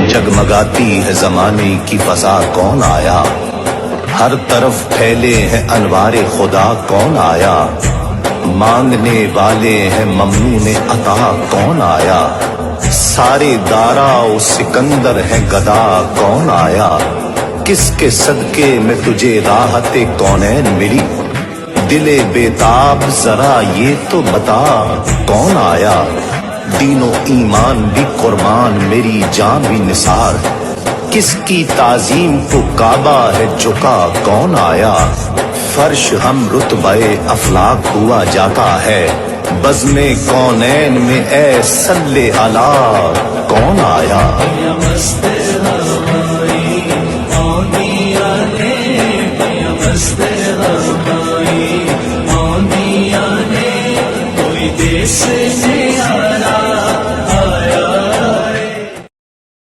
जगमगाती है जमाने की फजा, कौन आया? हर तरफ फैले हैं अनवारे खुदा, कौन आया? मांगने वाले हैं ममनून अता, कौन आया? सारे दारा ओ सिकंदर है गदा, कौन आया? किसके सदके में तुझे राहते कौनैन मिली? दिले बेताब जरा ये तो बता, कौन आया? दीनो ईमान भी कुर्बान, मेरी जान भी निसार, किसकी ताजीम को काबा है झुका, कौन आया? फर्श हम रुतबे अफलाक हुआ जाता है, बज़्मे कौनैन में ए सल्ले अला, कौन आया?